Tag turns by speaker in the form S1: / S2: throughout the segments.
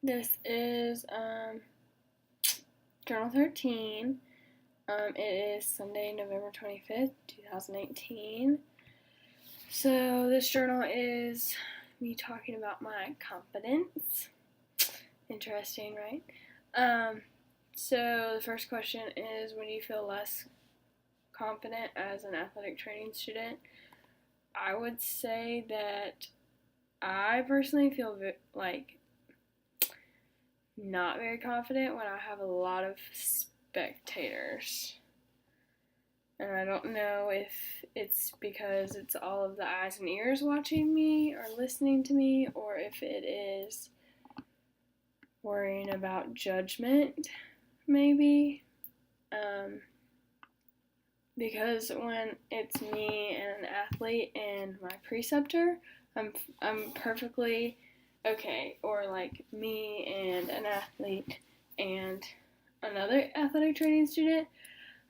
S1: This is Journal 13. It is Sunday, November 25th, 2018. So, this journal is me talking about my confidence. Interesting, right? So, the first question is, when do you feel less confident as an athletic training student? I would say that I personally feel not very confident when I have a lot of spectators. And I don't know if it's because it's all of the eyes and ears watching me or listening to me, or if it is worrying about judgment, maybe. Because when it's me and an athlete and my preceptor, I'm perfectly okay. Or like me and an athlete and another athletic training student,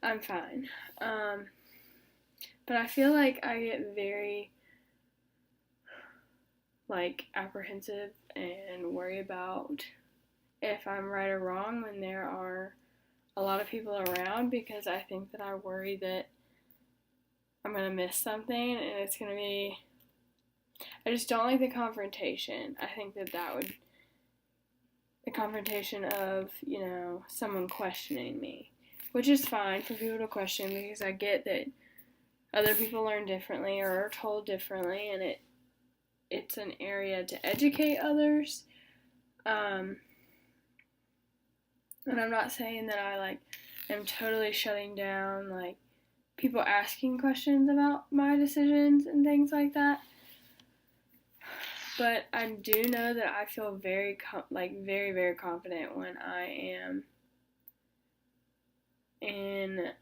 S1: I'm fine. But I feel like I get very apprehensive and worry about if I'm right or wrong when there are a lot of people around, because I think that I worry that I'm going to miss something and it's going to be. I just don't like the confrontation. I think that would. The confrontation of, someone questioning me. Which is fine for people to question, because I get that other people learn differently or are told differently, and it's an area to educate others. And I'm not saying that I am totally shutting down people asking questions about my decisions and things like that. But I do know that I feel very, very, very confident when I am in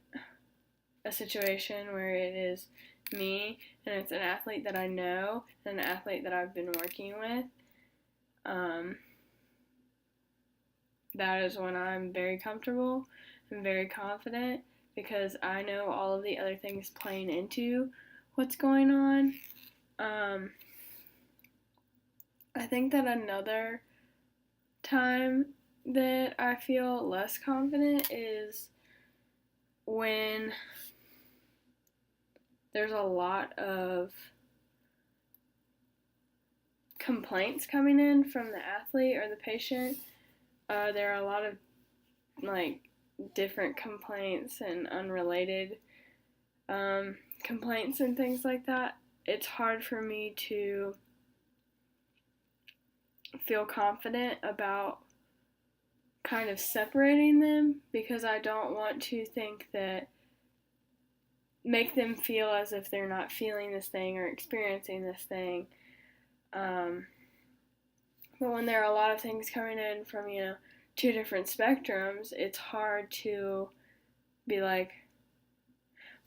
S1: a situation where it is me and it's an athlete that I know and an athlete that I've been working with. That is when I'm very comfortable and very confident, because I know all of the other things playing into what's going on. I think that another time that I feel less confident is when there's a lot of complaints coming in from the athlete or the patient. There are a lot of different complaints and unrelated complaints and things like that. It's hard for me to feel confident about kind of separating them, because I don't want to make them feel as if they're not feeling this thing or experiencing this thing. But when there are a lot of things coming in from, two different spectrums, it's hard to be like,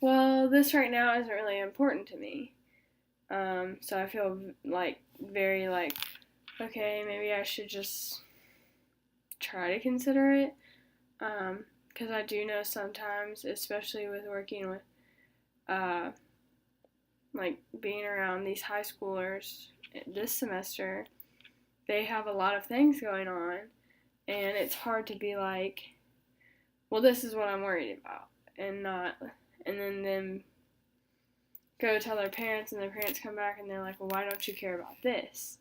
S1: well, this right now isn't really important to me. So I feel very okay, maybe I should just try to consider it. Because I do know sometimes, especially with working with, being around these high schoolers this semester, they have a lot of things going on, and it's hard to be like, well, this is what I'm worried about, and then them go tell their parents, and their parents come back and they're like, well, why don't you care about this?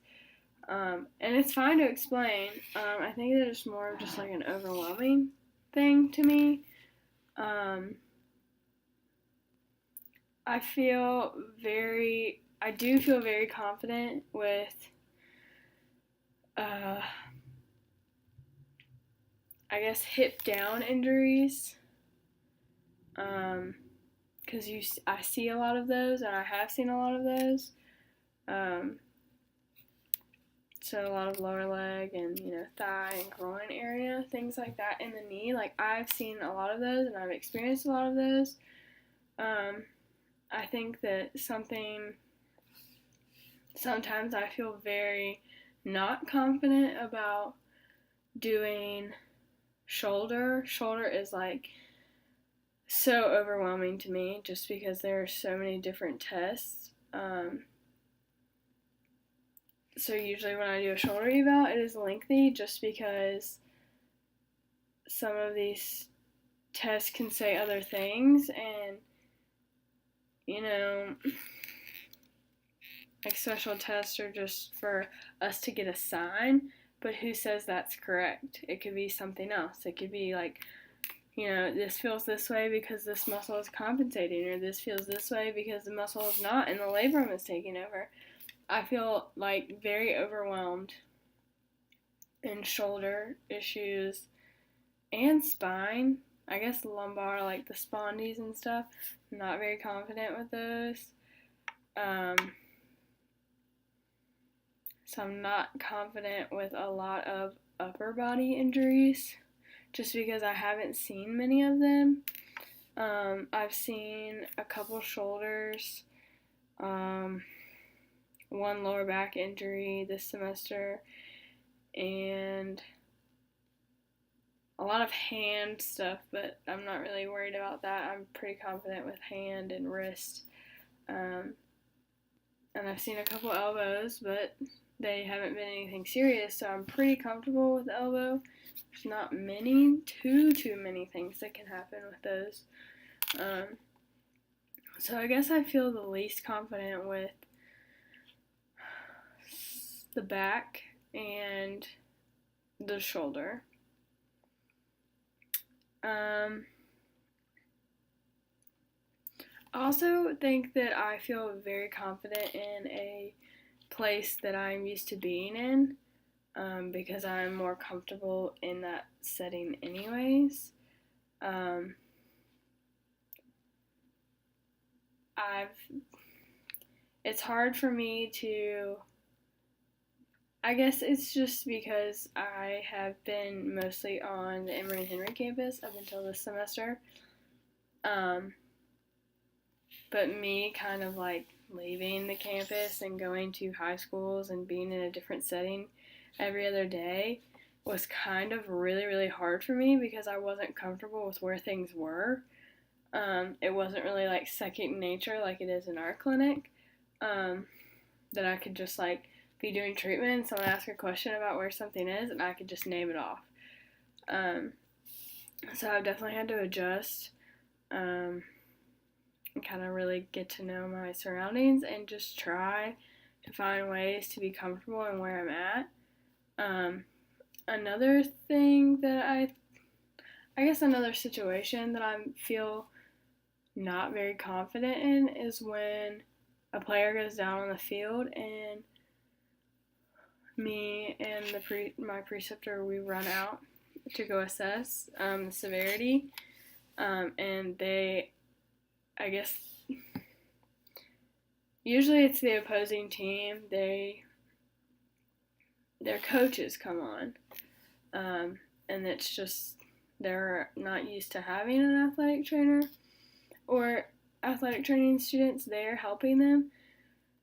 S1: And it's fine to explain. I think that it's more of just an overwhelming thing to me. I do feel very confident with, I guess, hip down injuries. Because I see a lot of those, and I have seen a lot of those. So a lot of lower leg and, thigh and groin area, things like that, in the knee. I've seen a lot of those, and I've experienced a lot of those. I think that sometimes I feel very not confident about doing shoulder. Shoulder is so overwhelming to me, just because there are so many different tests. So usually when I do a shoulder eval, it is lengthy just because some of these tests can say other things, and you know, like special tests are just for us to get a sign, but who says that's correct? It could be something else. It could be like, this feels this way because this muscle is compensating, or this feels this way because the muscle is not and the labrum is taking over. I feel like very overwhelmed in shoulder issues and spine. I guess lumbar, like the spondies and stuff. I'm not very confident with those. So I'm not confident with a lot of upper body injuries just because I haven't seen many of them. I've seen a couple shoulders, one lower back injury this semester, and a lot of hand stuff, but I'm not really worried about that. I'm pretty confident with hand and wrist. And I've seen a couple elbows, but they haven't been anything serious, so I'm pretty comfortable with the elbow. There's not too many things that can happen with those. So I guess I feel the least confident with the back and the shoulder. I also think that I feel very confident in a place that I'm used to being in, because I'm more comfortable in that setting anyways. It's hard for me to, I guess it's just because I have been mostly on the Emory and Henry campus up until this semester. But me kind of like leaving the campus and going to high schools and being in a different setting every other day was kind of really, really hard for me because I wasn't comfortable with where things were. It wasn't really like second nature like it is in our clinic, that I could just like be doing treatment and someone ask a question about where something is and I could just name it off. So I've definitely had to adjust, and kind of really get to know my surroundings and just try to find ways to be comfortable in where I'm at. Another thing that I guess another situation that I feel not very confident in is when a player goes down on the field and me and my preceptor, we run out to go assess the severity, and they, I guess, usually it's the opposing team, their coaches come on, and it's just they're not used to having an athletic trainer or athletic training students there helping them.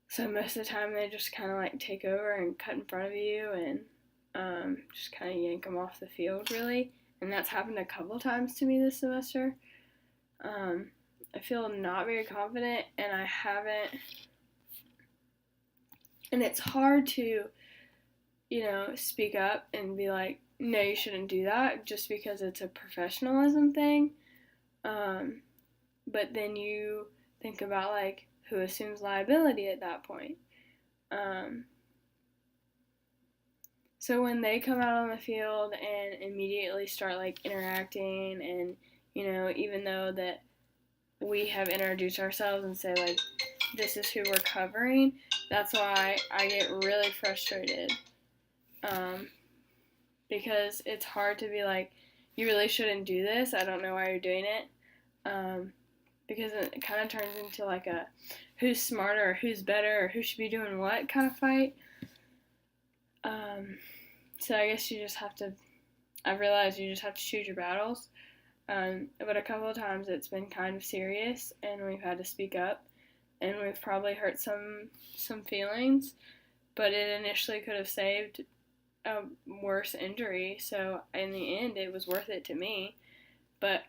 S1: So most of the time they just kind of like take over and cut in front of you and just kind of yank them off the field, really. And that's happened a couple times to me this semester. I feel not very confident, and I haven't. And it's hard to, speak up and be like, no, you shouldn't do that, just because it's a professionalism thing. But then you think about like who assumes liability at that point. So when they come out on the field and immediately start like interacting, and even though that we have introduced ourselves and say like this is who we're covering, that's why I get really frustrated, because it's hard to be like, you really shouldn't do this, I don't know why you're doing it, because it kind of turns into like a who's smarter or who's better or who should be doing what kind of fight. So I guess I've realized you just have to choose your battles. But a couple of times it's been kind of serious and we've had to speak up, and we've probably hurt some feelings, but it initially could have saved a worse injury, so in the end it was worth it to me. But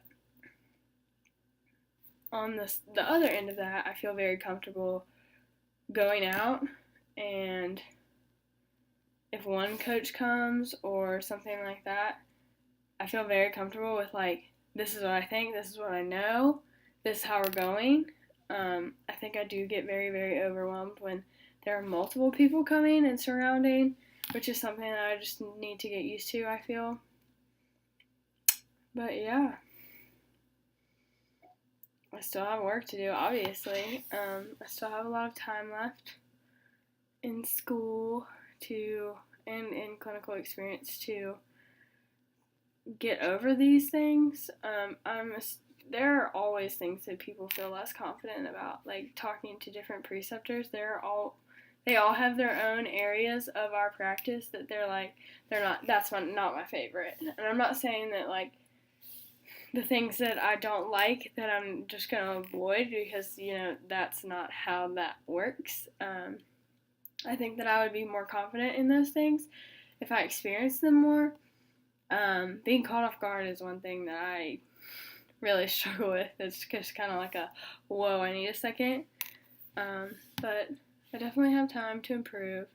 S1: on the other end of that, I feel very comfortable going out and if one coach comes or something like that, I feel very comfortable with, like, this is what I think, this is what I know, this is how we're going. I think I do get very, very overwhelmed when there are multiple people coming and surrounding, which is something that I just need to get used to, I feel. But yeah, I still have work to do, obviously. I still have a lot of time left in school and in clinical experience to get over these things. There are always things that people feel less confident about, like talking to different preceptors. They all have their own areas of our practice that that's not my favorite. And I'm not saying that, like, the things that I don't like that I'm just going to avoid, because, that's not how that works. I think that I would be more confident in those things if I experienced them more. Being caught off guard is one thing that I really struggle with. It's just kind of like whoa, I need a second. But I definitely have time to improve.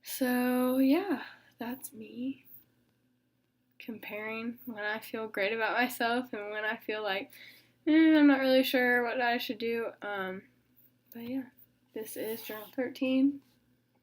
S1: So yeah, that's me comparing when I feel great about myself and when I feel like I'm not really sure what I should do. But yeah, this is Journal 13.